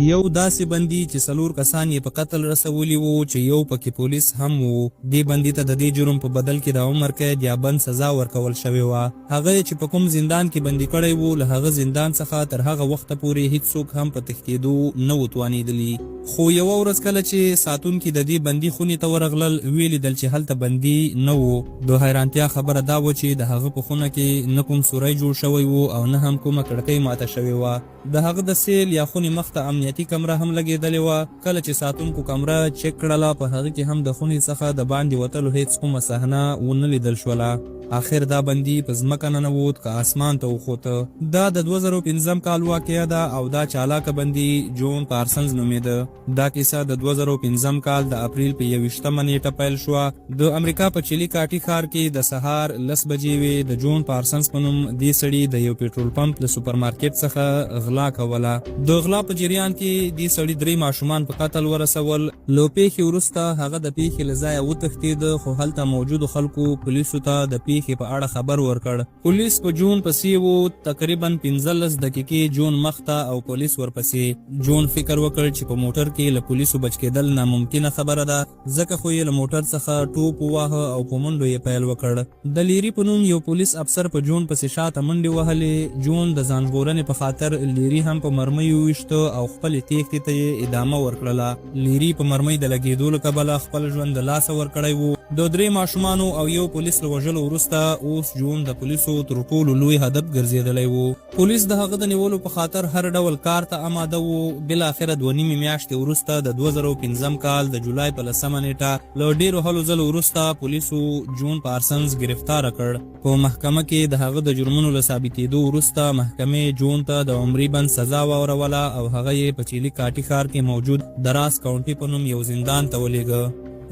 یو داسې بندي چې 4 کسان یې په قتل رسولي وو چې یو پکې پولیس هم وو. دې بندي ته د دې جرم په بدل کې د عمر قید یا بند سزا ورکول شوې وه. هغه چې په کوم زندان کې بندي کړی وو له هغه زندان څخه تر هغه وخته پورې هیڅوک هم په تښتېدو نه و توانېدلي. خو یوه ورځ کله چې ساتونکي د دې بندي خونې ته ورغلل ویې لیدل چې هلته بندي نه و. د حیرانتیا خبره دا وه چې د هغه په خونه کې نه کوم سوری جوړ شوی و او نه هم کومه کړکۍ ماته شوې وه. د هغه د سیل یا خونې مخ ته امنیتي کمره هم لګېدلې وه. کله چې ساتونکو کمره چک کړله په هغه کې هم د خونې څخه د باندې وتلو هیڅ کومه صحنه ونه لیدل شوله. آخر دا بندي په ځمکه ننوت که اسمان ته وخوته. دا د 2005 کال واقعه ده او دا چالاکه بندي جون پارسنز نومېده. دا کیسه د 2005 کال د اپریل په 21 نیټه پیل شوه. د امریکا په چیلي کاټي ښار کې د سهار 10 بجې وې. د جون پارسنز په نوم دې سړي د یو پېټرول پمپ له سوپر مارکیټ څخه غلا کوله. د غلا په جریان کې دې سړي 3 ماشومان په قتل ورسول. له پیښې وروسته هغه د پیښې له ځایه وتښتېده خو هلته موجودو خلکو پولیسو ته د پیښې په اړه خبر ورکړ. پولیس په جون پسې وو. تقریبا 15 دقیقې جون مخته او پولیس ورپسې. جون فکر وکړ چې په موټر کې له پولیسو بچ کېدل ناممکنه خبره ده ځکه خو یې له موټر څخه ټوپ وواهه او په منډو یې پیل وکړ. د لیري په نوم یو پولیس افسر په جون پسې شاته منډې وهلې. جون د ځان ژغورنې په خاطر لیري هم په مرمۍ وویشته او خپلې تېښتې ته یې ادامه ورکړله. لیري په مرمۍ د لګېدو له کبله خپل ژوند د لاسه ورکړی و. د 3 ماشومانو او یو پولیس له وژلو وروسته اوس جون د پولیسو تر ټولو لوی هدف ګرځېدلی و. پولیس د هغه د نیولو په خاطر هر ډول کار ته آماده و. بالاخره 2 میاشتې وروسته د 2005 کال د جولای په 10 نیټه له ډېرو هلو ځلو وروسته پولیسو جون پارسنز گرفتاره کړ. په محکمه کې د هغه د جرمونو له ثابتېدو وروسته محکمې جون ته د عمري بند سزا واوروله او هغه یې په چیلي کاټي ښار کې موجود دراس کاونټي په نوم یو زندان ته ولېږه.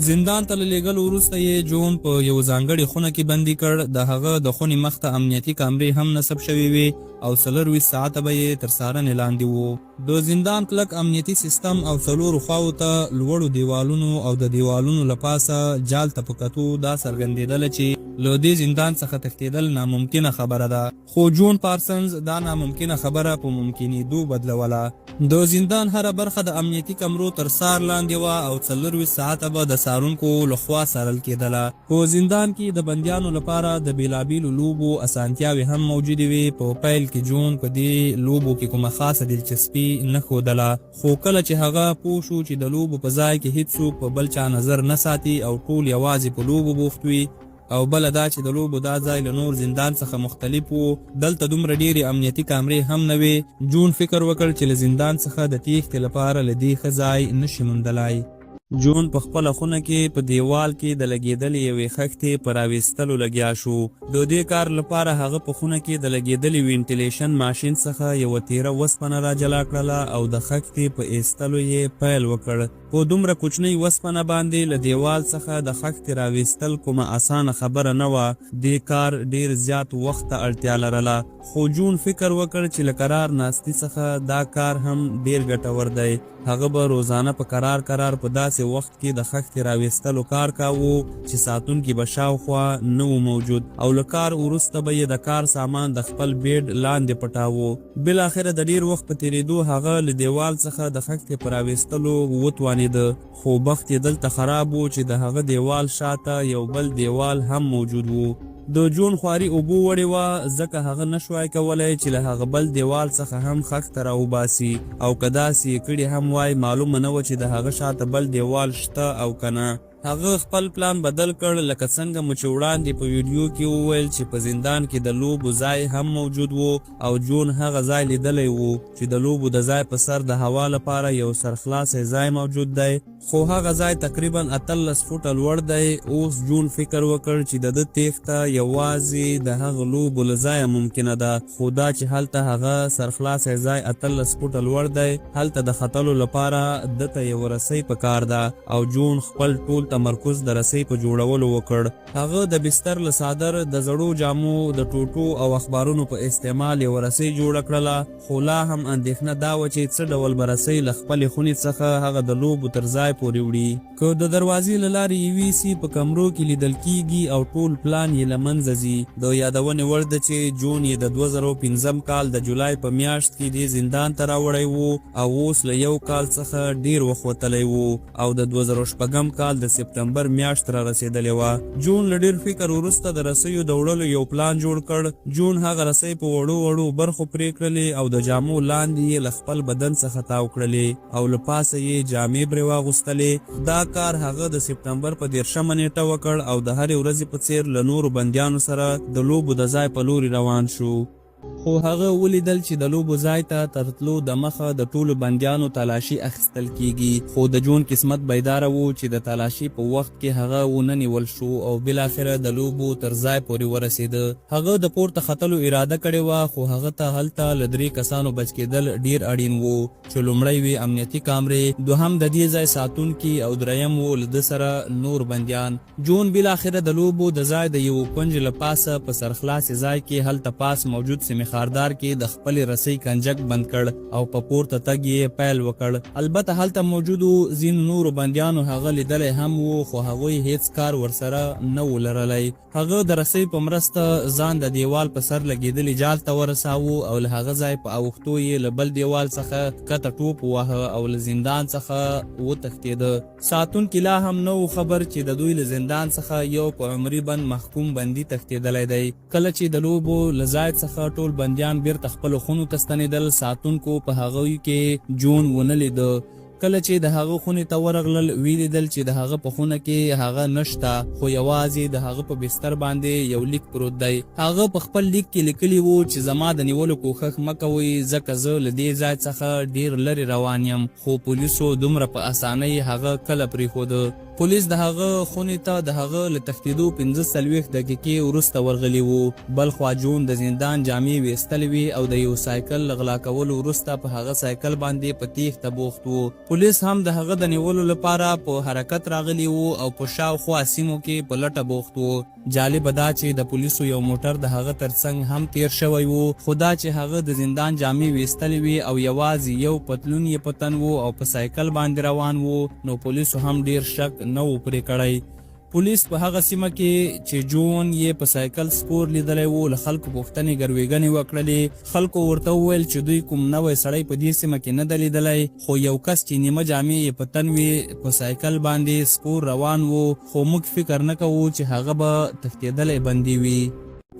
زندان ته له لېږلو وروسته یې جون په یو ځانګړې خونه کې بندي کړ. د هغه د خونې مخ ته امنیتي کامرې هم نصب شوې وې او 24 ساعته به یې تر څارنې لاندې وو. د زندان کلک امنیتي سیستم او 4 خواو ته لوړو دیوالونو او د دیوالونو له پاسه جال ته په کتو دا څرګندېدله چې له دې زندان څخه تښتېدل ناممکنه خبره ده. خو جون پارسنز دا ناممکنه خبره په ممکنېدو بدلوله. د زندان هره برخه د امنیتي کمرو تر څار لاندې وه او 24 ساعته به د څارونکو لخوا څارل کېدله. په زندان کې د بندیانو لپاره د بېلابېلو لوبو اسانتیاوې هم موجودې وې. په پیل کې جون په دې لوبو کې کومه خاصه دلچسپي نه ښودله خو کله چې هغه پوه شو چې د لوبو په ځای کې هیڅوک په بل چا نظر نه ساتي او ټول یوازې په لوبو بوخت وي او بله دا چې د لوبو دا ځای له نور زندان څخه مختلف و. دلته دومره ډېرې امنیتي کامرې هم نه وې. جون فکر وکړ چې له زندان څخه د تېښتې لپاره له دې ښه ځای نشي موندلی. جون په خپله خونه کې په دیوال کې د لګېدلې یوې خښتې په راویستلو لګیا شو. د دې کار لپاره هغه په خونه کې د لګېدلې وینټیلیشن ماشین څخه یوه تیره وسپنه را جلا کړله او د خښتې په ایستلو یې پیل وکړ. په دومره کوچنۍ وسپنه باندې له دیوال څخه د خښتې راویستل کومه اسانه خبره نه وه. دې کار ډېر زیات وخت ته اړتیا لرله خو جون فکر وکړ چې له قرار ناستي څخه دا کار هم ډېر ګټور دی. هغه به روزانه په قرار په داسې وخت کې د خښتې راویستلو کار کاوه چې ساتونکي به شاوخوا نه و موجود او له کار وروسته به یې د کار سامان د خپل بیډ لاندې پټاوه. بالاخره د ډېر وخت په تېرېدو هغه له دیوال څخه د خښتې په راویستلو وتوانېده خو بخت یې دلته خراب و چې د هغه دیوال شاته یو بل دیوال هم موجود و. د جون خواري اوبو وړې وه ځکه هغه نشوای کولی چې له هغه بل دیوال څخه هم خښته راوباسي او که داسې یې کړي هم وای معلومه نه وه چې د هغه شاته بل دیوال شته او که نه. هغه خپل پلان بدل کړ لکه څنګه مو چې وړاندې په ویډیو کې وویل چې په زندان کې د لوبو ځای هم موجود و او جون هغه ځای لیدلی و چې د لوبو د ځای په سر د هوا لپاره یو سرخلاصی ځای موجود دی خو هغه ځای تقریبا 18 فوټه لوړ دی. اوس جون فکر وکړ چې د ده تېښته یوازې د هغه لوبو له ځایه ممکنه ده خو دا چې هلته هغه سرخلاصی ځای 18 فوټه لوړ دی هلته د ختلو لپاره ده ته یو رسۍ په کار ده او جون خپل ټول تمرکز د رسۍ په جوړولو وکړ. هغه د بستر له څادر، د زړو جامو، د ټوټو او اخبارونو په استعمال یو رسۍ جوړه کړله، خو لا هم اندېښنه دا وه چې څه ډول به رسۍ له خپلې خونې څخه هغه د لوبو تر ځای پورې وړي. که د دروازې له لارې یې ویسي په کمرو کې لیدل کیږي او ټول پلان یې له منځه ځي. د یادونې وړ ده چې جون یې د 2015 کال د جولای په میاشت کې دې زندان ته راوړی و او اوس له یو کال څخه ډیر وخت وتلی و او د 2006 کال د سپتمبر میاشت را رسېدلې وه. جون له ډیر فکر وروسته د رسیو د وړلو یو پلان جوړ کړ. جون هغه رسۍ په وړو وړو برخو پرې کړلې او د جامو لاندې یې له خپل بدن څخه تاو کړلې او له پاسه یې جامې پرې واغوستلې. دا کار هغه د سپتمبر په 13 نیټه وکړ او د هرې ورځې په څیر له نورو بندیانو سره د لوبو د ځای په لوري روان شو. خو هغه ولیدل چې د لوبو ځای ته تر تلو د مخه د ټولو بندیانو تلاشي اخیستل کیږي. خو د جون قسمت بیداره و چې د تلاشي په وخت کې هغه ونه نیول شو او بالاخره د لوبو تر ځای پورې ورسېده. هغه د پورته ختلو اراده کړې وه خو هغه ته هلته له 3 کسانو بچ کېدل ډیر اړین و چې لومړی وي امنیتي کامرې، دوهم د دې ځای ساتونکي او دریم و له ده سره نور بندیان. جون بالاخره د لوبو د ځای د یو کونج له پاسه په سرخلاص ځای کې هلته پاس موجود سمیخاردار کې د خپل رسۍ کنجک بند کړ او په پورته تګ یې پیل وکړ. البته هلته موجودو ځینو نورو بندیانو هغه لیدلی هم و خو هغوی هیڅ کار ورسره نه و لرلی. هغه د رسۍ په مرسته ځان د دیوال په سر لګېدلي جال ته ورساوه او له هغه ځای په اوښتو یې له بل دیوال څخه کته ټوپ وواهه او له زندان څخه وتښتېده. ساتونکي لا هم نه و خبر چې د دوی له زندان څخه یو په عمري بند محکوم بندي تښتېدلی دی. کله چې د لوبو له ځای څخه ټول بندیان بیرته خپلو خونو ته ستنېدل، ساتونکو په هغوی کې جون ونه لیده. کله چې د هغه خونې ته ورغلل ویلیدل چې د هغه په خونه کې هغه نشته خو یوازې د هغه په بستر باندې یو لیک پروت دی. هغه په خپل لیک کې لیکلی و چې زما د نیولو کوښښ مه کوئ ځکه زه له دې ځای څخه ډیر لرې روان یم. خو پولیسو دومره په اسانۍ هغه کله پرېښوده. پولیس د هغه خونې ته د هغه له تښتېدو 45 دقیقې وروسته ورغلي وو. بل خوا جون د زندان جامې ویستلې وې او د یو سایکل له غلا کولو وروسته په هغه سایکل باندې په تیښته بوخت و. پولیس هم د هغه د نیولو لپاره په حرکت راغلي وو او په شاوخوا سیمو کې په لټه بوخت وو. جالبه دا چې د پولیسو یو موټر د هغه ترڅنګ هم تیر شوی وو، خو دا چې هغه د زندان جامې ویستلې وې او یوازې یو پتلون یې په تن وو او په سایکل باندې روان وو نو پولیسو هم ډیر شک نه و پرې کړی. پولیس په هغه سیمه کې چې جون یې په سایکل سپور لیدلی و له خلکو پوښتنې ګروېږنې وکړلې. خلکو ورته وویل چې دوی کوم نوی سړی په دې سیمه کې نه ده لیدلی، خو یو کس چې نیمه جامې یې په تن وې په سایکل باندې سپور روان و، خو موږ فکر نه کوو چې هغه به تښتېدلی بندي وي.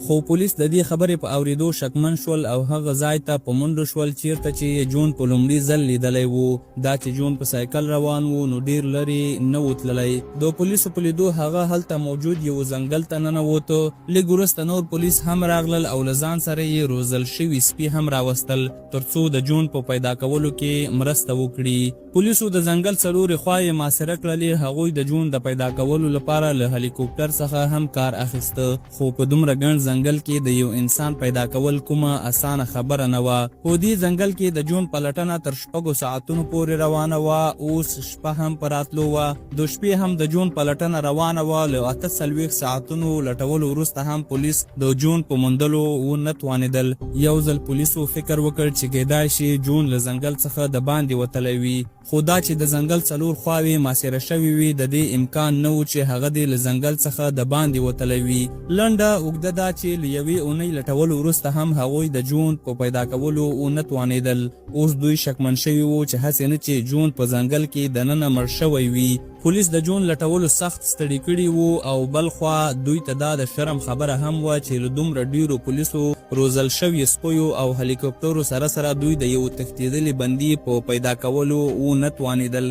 خو پولیس د دې خبرې په اوریدو شکمن شول او هغه ځای ته په منډه شول چیرته چې جون په لومړي ځل لیدلی و. دا چې جون په سایکل روان و نو ډیر لرې نه و تللی. د پولیسو په لیدو هغه هلته موجود یو ځنګل ته ننوتو. لږ وروسته نور پولیس هم راغلل او له ځان سره یې روزل شوي سپي هم راوستل ترڅو د جون په پیدا کولو کې مرسته وکړي. پولیسو د ځنګل څلورې خواې محاصره کړلې. هغوی د جون د پیدا کولو لپاره له هلیکوپټر څخه هم کار اخیسته، خو په دومره ګڼ ځنګل کې د یو انسان پیدا کول کومه اسانه خبره نه وه. په دې ځنګل کې د جون پلټنه تر 6 ساعتونو پورې روانه وه. اوس شپه هم په راتلو وه. د شپې هم د جون پلټنه روانه وه. له 48 ساعتونو لټولو وروسته هم پولیس د جون په موندلو ونه توانېدل. یو ځل پولیسو فکر وکړ چې کیدای شي جون له ځنګل څخه د باندې وتلی وي، خو دا چې د ځنګل څلور خواوې محاصره شوي وي د دې امکان نه و چې هغه دې له ځنګل څخه د باندې وتلی وي. لنډه اوږده دا چې له یوې اونۍ لټولو وروسته هم هغوی د جون په پیدا کولو ونه توانېدل. اوس دوی شکمن شوي وو چې هسې نه چې جون په ځنګل کې دننه مړ شوی وي. پولیس د جون لټولو سخت ستړي کړي وو او بل خوا دوی ته دا د شرم خبره هم وه چې له دومره ډیرو پولیسو روزل شوي سپیو او هلیکوپټرو سره سره دوی د یو تښتېدلي بندي په پیدا کولو ونه توانېدل.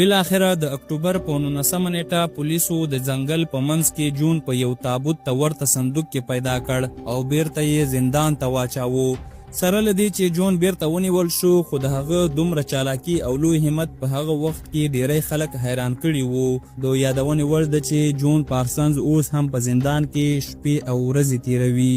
بالاخره د اکتوبر په 19 نیټه پولیسو د ځنګل په منځ کې جون په یو تابوت ته ورته صندوق کې پیدا کړ او بیرته یې زندان ته واچاوه. سره له دې چې جون بیرته ونیول شو، خو د هغه دومره چالاکي او لوی همت په هغه وخت کې ډیری خلک حیران کړي وو. د یادونې وړ ده چې جون پارسنز اوس هم په زندان کې شپې او ورځې تیروي.